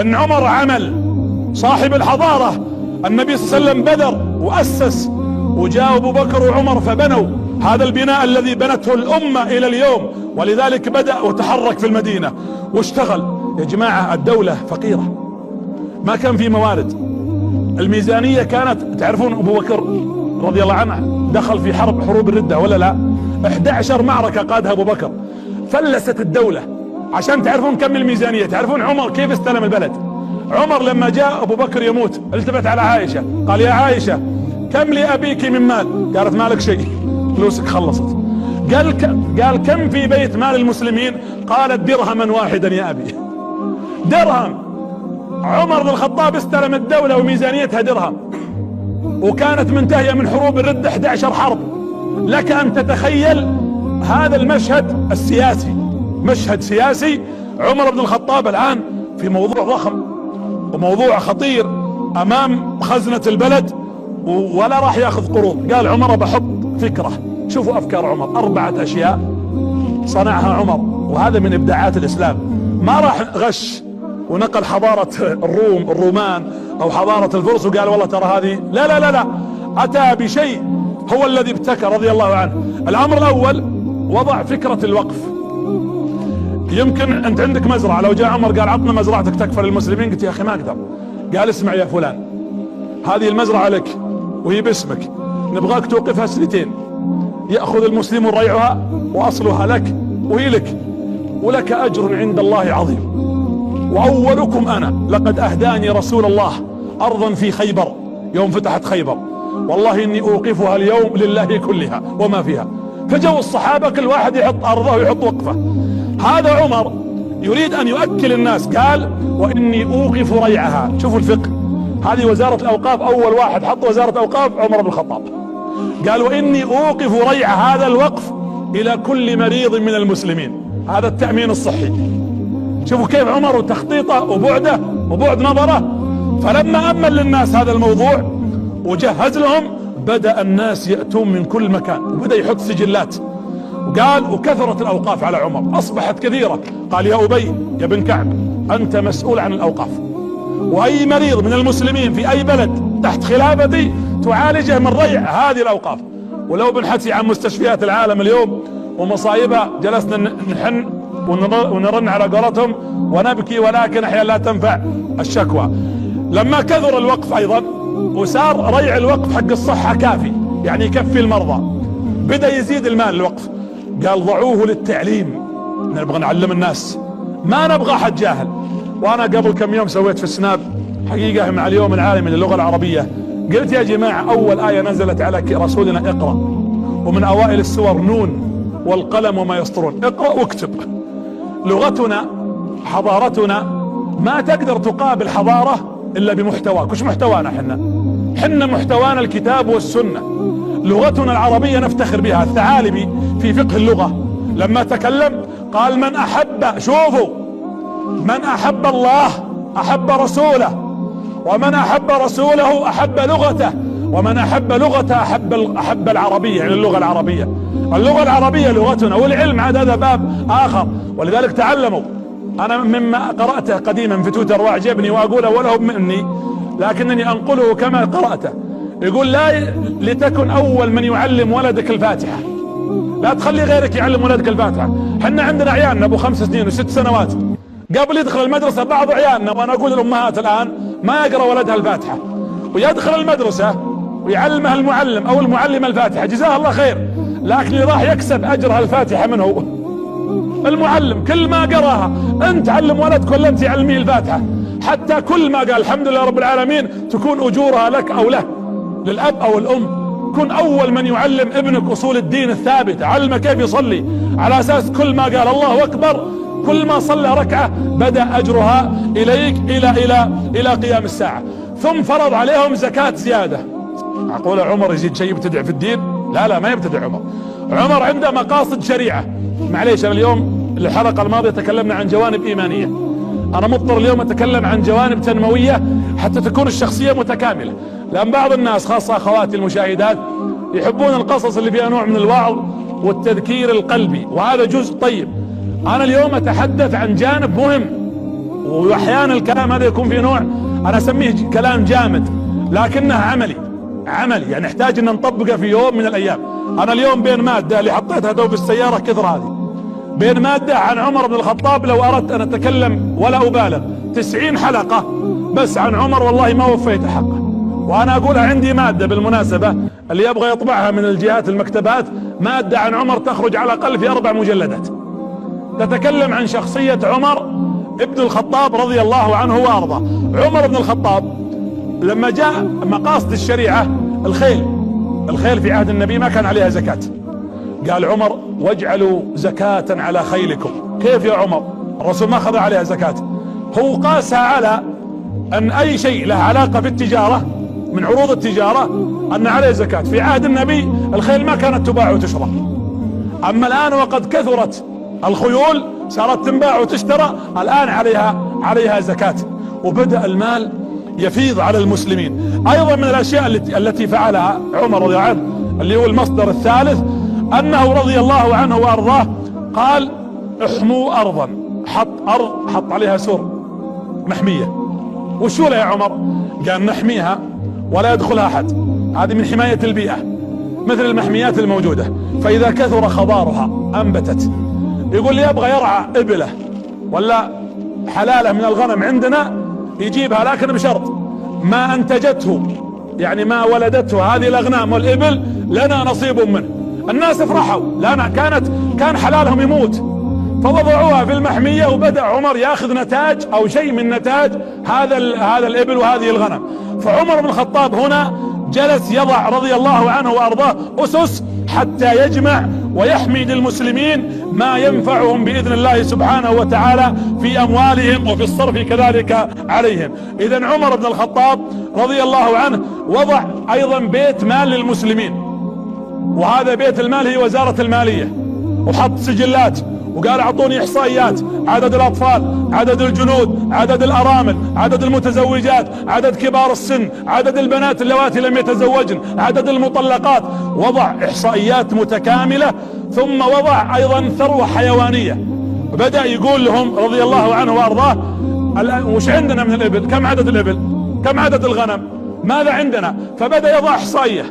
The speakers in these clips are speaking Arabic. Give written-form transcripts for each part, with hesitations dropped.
ان عمر عمل صاحب الحضارة. النبي صلى الله عليه وسلم بدر وأسس، وجاء أبو بكر وعمر فبنوا هذا البناء الذي بنته الأمة إلى اليوم. ولذلك بدأ وتحرك في المدينة واشتغل. يا جماعة الدولة فقيرة، ما كان في موارد. الميزانية كانت، تعرفون أبو بكر رضي الله عنه دخل في حروب الردة ولا لا؟ 11 معركة قادها أبو بكر، فلست الدولة. عشان تعرفون كم الميزانية، تعرفون عمر كيف استلم البلد؟ عمر لما جاء أبو بكر يموت التفت على عائشة قال: يا عائشة كم لأبيك من مال؟ قالت: مالك شيء، فلوسك خلصت. قال: كم في بيت مال المسلمين؟ قالت: درهما واحدا يا أبي. درهم. عمر بن الخطاب استلم الدولة وميزانيتها درهم، وكانت منتهية من حروب الردة 11 حرب. لك أن تتخيل هذا المشهد السياسي، مشهد سياسي. عمر بن الخطاب الآن في موضوع ضخم وموضوع خطير امام خزنة البلد، ولا راح ياخذ قروض. قال عمر: بحط فكرة. شوفوا افكار عمر، 4 اشياء صنعها عمر، وهذا من ابداعات الاسلام. ما راح غش ونقل حضارة الرومان او حضارة الفرس وقال والله ترى هذه، لا لا لا لا، اتى بشيء هو الذي ابتكر رضي الله عنه. الامر الاول وضع فكرة الوقف. يمكن انت عندك مزرعة، لو جاء عمر قال: عطنا مزرعتك تكفل المسلمين، قلت: يا اخي ما اقدر. قال: اسمع يا فلان، هذه المزرعة لك وهي باسمك، نبغاك توقفها 2 سنين، يأخذ المسلمون ريعها واصلها لك وهي لك، ولك اجر عند الله عظيم. واولكم انا، لقد اهداني رسول الله ارضا في خيبر يوم فتحت خيبر، والله اني اوقفها اليوم لله كلها وما فيها. فجوا الصحابة كل واحد يحط ارضه ويحط وقفه. هذا عمر يريد ان يؤكل الناس، قال: واني اوقف ريعها. شوفوا الفقه، هذه وزارة الاوقاف، اول واحد حط وزارة اوقاف عمر بن الخطاب. قال: واني اوقف ريع هذا الوقف الى كل مريض من المسلمين، هذا التأمين الصحي. شوفوا كيف عمر وتخطيطه وبعده وبعد نظره. فلما امن للناس هذا الموضوع وجهز لهم، بدأ الناس يأتون من كل مكان، وبدأ يحط سجلات. وقال: وكثرت الأوقاف على عمر، أصبحت كثيرة. قال: يا أبي يا بن كعب، أنت مسؤول عن الأوقاف، وأي مريض من المسلمين في أي بلد تحت خلافتي تعالجه من ريع هذه الأوقاف. ولو بنحكي عن مستشفيات العالم اليوم ومصايبها جلسنا نحن ونرن على قولتهم ونبكي، ولكن أحيانا لا تنفع الشكوى. لما كثر الوقف أيضا وصار ريع الوقف حق الصحة كافي، يعني يكفي المرضى، بدأ يزيد المال الوقف. قال: ضعوه للتعليم، نبغى نعلم الناس، ما نبغى حد جاهل. وانا قبل كم يوم سويت في السناب حقيقة مع اليوم العالمي للغة العربية، قلت يا جماعة اول آية نزلت على رسولنا اقرأ، ومن اوائل السور نون والقلم وما يسطرون، اقرأ واكتب. لغتنا حضارتنا ما تقدر تقابل حضارة الا بمحتواك. وش محتوانا؟ حنا محتوانا الكتاب والسنة. لغتنا العربية نفتخر بها. الثعالبي في فقه اللغة لما تكلم قال: من احب، شوفوا، من احب الله احب رسوله، ومن احب رسوله احب لغته، ومن احب لغته احب العربية، يعني اللغة العربية. اللغة العربية لغتنا، والعلم عاد هذا باب اخر. ولذلك تعلموا. انا مما قرأته قديما في تويتر واعجبني واقوله وله مني، لكنني انقله كما قرأته. يقول: لا لتكن اول من يعلم ولدك الفاتحة، لا تخلي غيرك يعلم ولدك الفاتحة. حنا عندنا عيالنا ابو 5 سنين و6 سنوات قبل يدخل المدرسة، بعض عيالنا، وانا اقول للامهات الان، ما يقرأ ولدها الفاتحة، ويدخل المدرسة ويعلمها المعلم او المعلمة الفاتحة، جزاه الله خير، لكن اللي راح يكسب اجرها الفاتحة من هو؟ المعلم. كل ما قراها انت علم ولدك ولا انت علميه الفاتحة، حتى كل ما قال الحمد لله رب العالمين تكون اجورها لك او له، للاب او الام. كن اول من يعلم ابنك اصول الدين الثابتة، علمه كيف يصلي، على اساس كل ما قال الله اكبر، كل ما صلى ركعة بدأ اجرها اليك الى قيام الساعة. ثم فرض عليهم زكاة زيادة. اقول عمر يزيد شيء يبتدع في الدين؟ لا لا، ما يبتدع عمر. عمر عنده مقاصد شريعة. معليش، انا اليوم الحلقة الماضية تكلمنا عن جوانب ايمانية، انا مضطر اليوم اتكلم عن جوانب تنموية حتى تكون الشخصية متكاملة. لان بعض الناس خاصة اخواتي المشاهدات يحبون القصص اللي فيها نوع من الوعظ والتذكير القلبي، وهذا جزء طيب. انا اليوم اتحدث عن جانب مهم، واحيانا الكلام هذا يكون فيه نوع انا اسميه كلام جامد لكنه عملي يعني يحتاج ان نطبقه في يوم من الايام. انا اليوم بين مادة اللي حطيتها دوب السيارة كثر هذه، بين مادة عن عمر بن الخطاب لو اردت ان اتكلم ولا ابالغ 90 حلقة بس عن عمر والله ما وفيت حقه. وانا اقولها عندي مادة بالمناسبة، اللي يبغى يطبعها من الجهات المكتبات، مادة عن عمر تخرج على الاقل في 4 مجلدات، تتكلم عن شخصية عمر ابن الخطاب رضي الله عنه وارضاه. عمر بن الخطاب لما جاء مقاصد الشريعة، الخيل في عهد النبي ما كان عليها زكاة، قال عمر واجعلوا زكاة على خيلكم. كيف يا عمر؟ الرسول ما اخذ عليها زكاة، هو قاسها على ان اي شيء له علاقة بالتجارة من عروض التجارة ان عليه زكاة. في عهد النبي الخيل ما كانت تباع وتشرى، اما الان وقد كثرت الخيول صارت تنباع وتشترى، الان عليها زكاة، وبدأ المال يفيض على المسلمين. ايضا من الاشياء التي فعلها عمر رضي الله عنه اللي هو المصدر الثالث، انه رضي الله عنه وارضاه قال احموا ارضا، حط عليها سور محمية. وشو يا عمر؟ قال نحميها ولا يدخلها احد، هذه من حماية البيئة مثل المحميات الموجودة، فاذا كثر خضارها انبتت. يقول لي يبغى يرعى ابله ولا حلالة من الغنم عندنا يجيبها، لكن بشرط ما انتجته يعني ما ولدته هذه الاغنام والابل لنا نصيب منه. الناس فرحوا لنا، كان حلالهم يموت، فوضعوها في المحمية، وبدأ عمر ياخذ نتاج او شيء من نتاج هذا الابل وهذه الغنم. فعمر بن الخطاب هنا جلس يضع رضي الله عنه وارضاه اسس حتى يجمع ويحمي للمسلمين ما ينفعهم باذن الله سبحانه وتعالى في اموالهم وفي الصرف كذلك عليهم. اذا عمر بن الخطاب رضي الله عنه وضع ايضا بيت مال للمسلمين، وهذا بيت المال هي وزارة المالية، وحط سجلات وقال اعطوني احصائيات عدد الاطفال، عدد الجنود، عدد الارامل، عدد المتزوجات، عدد كبار السن، عدد البنات اللواتي لم يتزوجن، عدد المطلقات. وضع احصائيات متكاملة، ثم وضع ايضا ثروة حيوانية. بدأ يقول لهم رضي الله عنه وارضاه وش عندنا من الابل، كم عدد الابل، كم عدد الغنم، ماذا عندنا. فبدأ يضع احصائية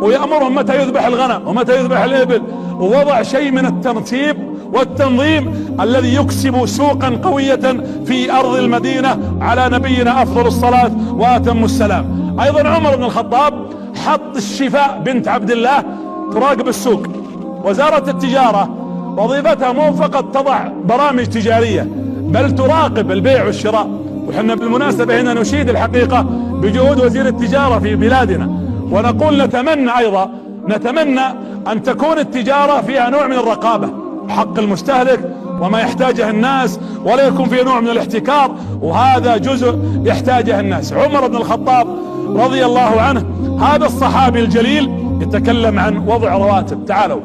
ويأمرهم متى يذبح الغنم ومتى يذبح الابل، ووضع شيء من الترتيب والتنظيم الذي يكسب سوقا قوية في ارض المدينة على نبينا افضل الصلاة واتم السلام. ايضا عمر بن الخطاب حط الشفاء بنت عبد الله تراقب السوق. وزارة التجارة وظيفتها مو فقط تضع برامج تجارية، بل تراقب البيع والشراء. وحنا بالمناسبة هنا نشيد الحقيقة بجهود وزير التجارة في بلادنا، ونقول نتمنى ان تكون التجارة فيها نوع من الرقابة حق المستهلك وما يحتاجه الناس، ولا يكون فيه نوع من الاحتكار، وهذا جزء يحتاجه الناس. عمر بن الخطاب رضي الله عنه هذا الصحابي الجليل يتكلم عن وضع رواتب. تعالوا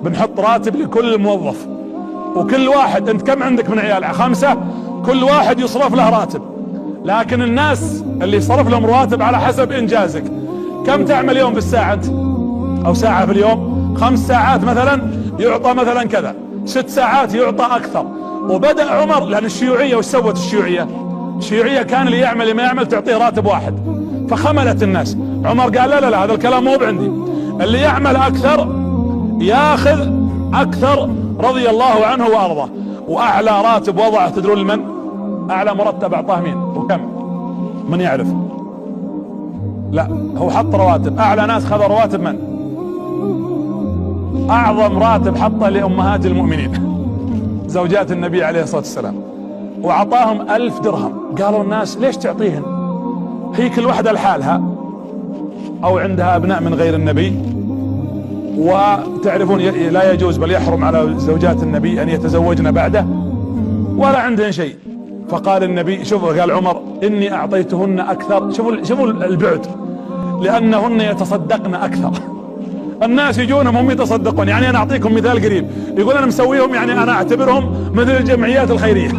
بنحط راتب لكل موظف، وكل واحد، انت كم عندك من عيال؟ 5، كل واحد يصرف له راتب، لكن الناس اللي يصرف لهم رواتب على حسب انجازك. كم تعمل يوم في الساعة انت؟ او ساعة في اليوم؟ 5 ساعات مثلا يعطى مثلا كذا، 6 ساعات يعطى اكثر. وبدأ عمر، لان الشيوعية وش سوت الشيوعية كان اللي يعمل ما يعمل تعطيه راتب واحد، فخملت الناس. عمر قال لا هذا الكلام مو بعندي، اللي يعمل اكثر ياخذ اكثر رضي الله عنه وارضاه. واعلى راتب وضعه تدرون لمن؟ اعلى مرتب اعطاه مين وكم؟ من يعرف؟ لا، هو حط رواتب، اعلى ناس خذوا رواتب من؟ اعظم راتب حطه لامهات المؤمنين زوجات النبي عليه الصلاة والسلام، وعطاهم 1000 درهم. قالوا الناس ليش تعطيهن؟ هي كل واحدة لحالها او عندها ابناء من غير النبي، وتعرفون لا يجوز بل يحرم على زوجات النبي ان يتزوجن بعده، ولا عندهن شيء. فقال النبي، شوفوا قال عمر اني اعطيتهن اكثر، شوفوا البعد، لانهن يتصدقن اكثر. الناس يجونهم هم يتصدقون. يعني انا اعطيكم مثال قريب، يقول انا مسويهم، يعني انا اعتبرهم مثل الجمعيات الخيرية،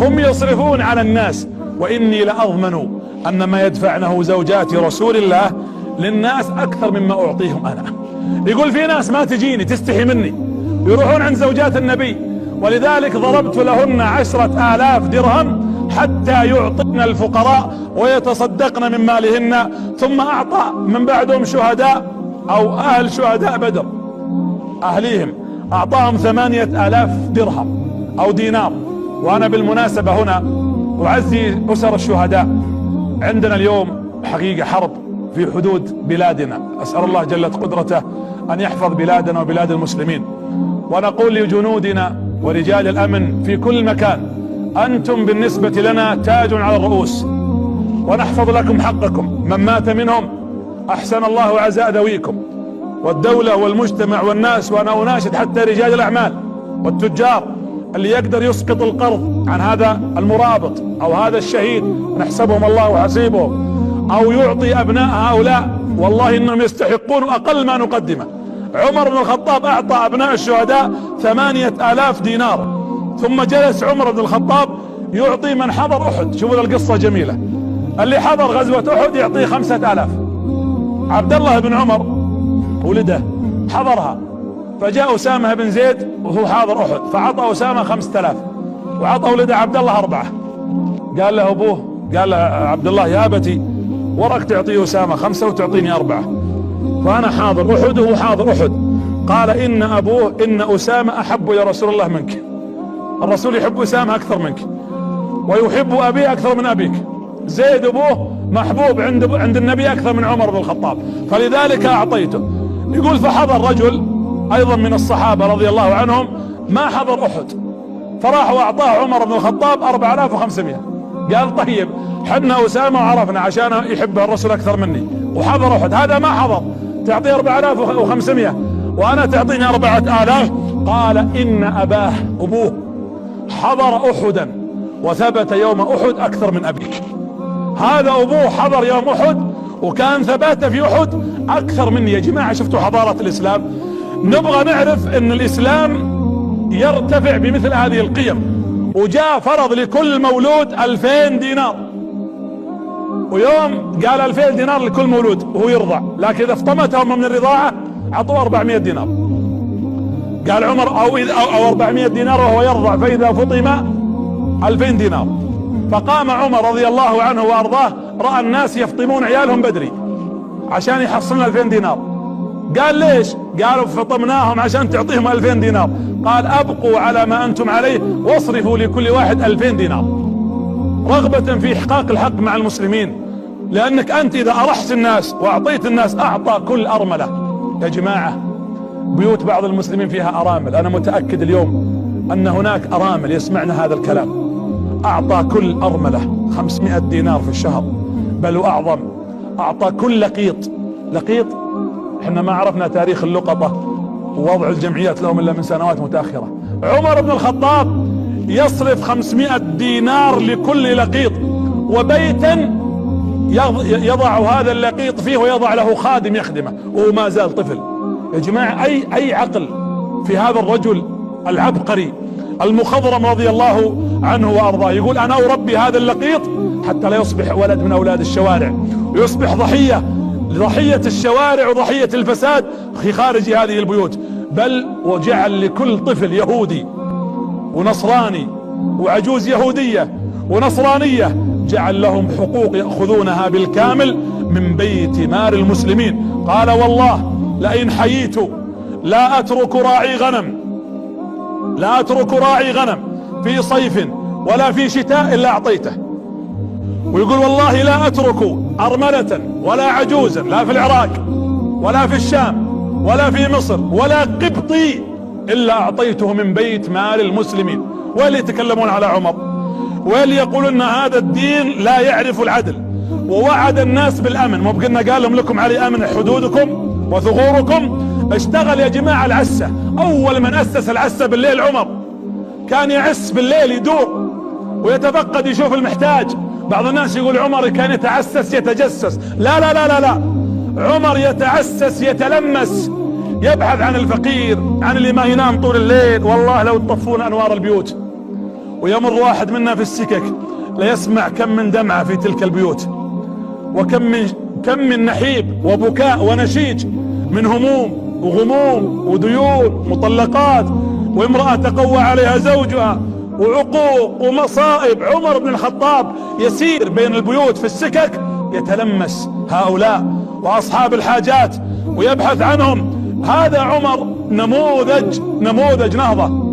هم يصرفون على الناس، واني لاضمن ان ما يدفعنه زوجات رسول الله للناس اكثر مما اعطيهم انا. يقول في ناس ما تجيني تستحي مني، يروحون عند زوجات النبي، ولذلك ضربت لهن 10,000 درهم حتى يعطين الفقراء ويتصدقن من مالهن. ثم اعطى من بعدهم شهداء او اهل شهداء بدر، اهليهم اعطاهم 8,000 درهم او دينار. وانا بالمناسبة هنا اعزي اسر الشهداء. عندنا اليوم حقيقة حرب في حدود بلادنا، اسأل الله جلت قدرته ان يحفظ بلادنا وبلاد المسلمين. ونقول لجنودنا ورجال الامن في كل مكان: انتم بالنسبة لنا تاج على الرؤوس، ونحفظ لكم حقكم. من مات منهم احسن الله عزاء ذويكم، والدولة والمجتمع والناس، وانا اناشد حتى رجال الاعمال والتجار اللي يقدر يسقط القرض عن هذا المرابط او هذا الشهيد، نحسبهم الله وحسيبهم، او يعطي ابناء هؤلاء، والله انهم يستحقون اقل ما نقدمه. عمر بن الخطاب اعطى ابناء الشهداء 8,000 دينار، ثم جلس عمر بن الخطاب يعطي من حضر احد. شوفوا القصة جميلة، اللي حضر غزوة احد يعطيه 5,000. عبد الله بن عمر ولده حضرها، فجاء اسامة بن زيد وهو حاضر احد فعطى اسامة 5,000، وعطى ولده عبد الله 4. قال له ابوه، قال له عبد الله يا ابتي ورك تعطيه اسامة 5 وتعطيني 4، فانا حاضر احد وهو حاضر احد. قال ان ابوه ان اسامة احب يا رسول الله منك، الرسول يحب اسامة اكثر منك، ويحب ابي اكثر من ابيك. زيد ابوه محبوب عند النبي اكثر من عمر بن الخطاب، فلذلك اعطيته. يقول فحضر رجل ايضا من الصحابة رضي الله عنهم ما حضر احد، فراح واعطاه عمر بن الخطاب 4,500. قال طيب حنا اسامة وعرفنا عشان يحب الرسول اكثر مني وحضر احد، هذا ما حضر تعطيه 4,500 وانا تعطيني 4,000. قال ان اباه ابوه حضر احدا وثبت يوم احد اكثر من ابيك. هذا ابوه حضر يوم احد وكان ثباته في احد اكثر مني. يا جماعة شفتوا حضارة الاسلام؟ نبغى نعرف ان الاسلام يرتفع بمثل هذه القيم، وجاء فرض لكل مولود 2,000 دينار، ويوم قال 2,000 دينار لكل مولود وهو يرضع، لكن اذا افطمتهم من الرضاعة عطوه 400 دينار. قال عمر او 400 دينار وهو يرضع، فاذا فطم 2,000 دينار. فقام عمر رضي الله عنه وارضاه، رأى الناس يفطمون عيالهم بدري عشان يحصلون 2,000 دينار. قال ليش؟ قالوا فطمناهم عشان تعطيهم 2,000 دينار. قال ابقوا على ما انتم عليه واصرفوا لكل واحد 2,000 دينار، رغبة في احقاق الحق مع المسلمين. لانك انت اذا ارحت الناس واعطيت الناس، اعطى كل ارملة. يا جماعة بيوت بعض المسلمين فيها ارامل، انا متأكد اليوم ان هناك ارامل يسمعنا هذا الكلام. اعطى كل ارملة 500 دينار في الشهر، بل واعظم. اعطى كل لقيط احنا ما عرفنا تاريخ اللقطة ووضع الجمعيات لهم الا من سنوات متأخرة. عمر بن الخطاب يصرف 500 دينار لكل لقيط، وبيتا يضع هذا اللقيط فيه ويضع له خادم يخدمه وهو ما زال طفل. يا جماعة اي عقل في هذا الرجل العبقري المخضرم رضي الله عنه وارضاه. يقول انا اربي هذا اللقيط حتى لا يصبح ولد من اولاد الشوارع ويصبح ضحية الشوارع وضحية الفساد في خارج هذه البيوت. بل وجعل لكل طفل يهودي ونصراني وعجوز يهودية ونصرانية جعل لهم حقوق يأخذونها بالكامل من بيت مال المسلمين. قال والله لئن حييت لا اترك راعي غنم في صيف ولا في شتاء الا اعطيته. ويقول والله لا اترك ارملة ولا عجوزا لا في العراق ولا في الشام ولا في مصر ولا قبطي الا اعطيته من بيت مال المسلمين. واللي يتكلمون على عمر واللي يقولون هذا الدين لا يعرف العدل، ووعد الناس بالامن. مو بقلنا قال لهم لكم علي امن حدودكم وثغوركم؟ اشتغل يا جماعة العسة. اول من اسس العسة بالليل عمر، كان يعس بالليل يدور ويتفقد يشوف المحتاج. بعض الناس يقول عمر كان يتعسس يتجسس، لا لا لا لا لا، عمر يتعسس يتلمس، يبحث عن الفقير، عن اللي ما ينام طول الليل. والله لو تطفون انوار البيوت ويمر واحد منا في السكك ليسمع كم من دمعة في تلك البيوت، وكم من كم من نحيب وبكاء ونشيج من هموم وغموم وديون مطلقات وامرأة تقوى عليها زوجها وعقوق ومصائب. عمر بن الخطاب يسير بين البيوت في السكك يتلمس هؤلاء واصحاب الحاجات ويبحث عنهم. هذا عمر نموذج نهضة.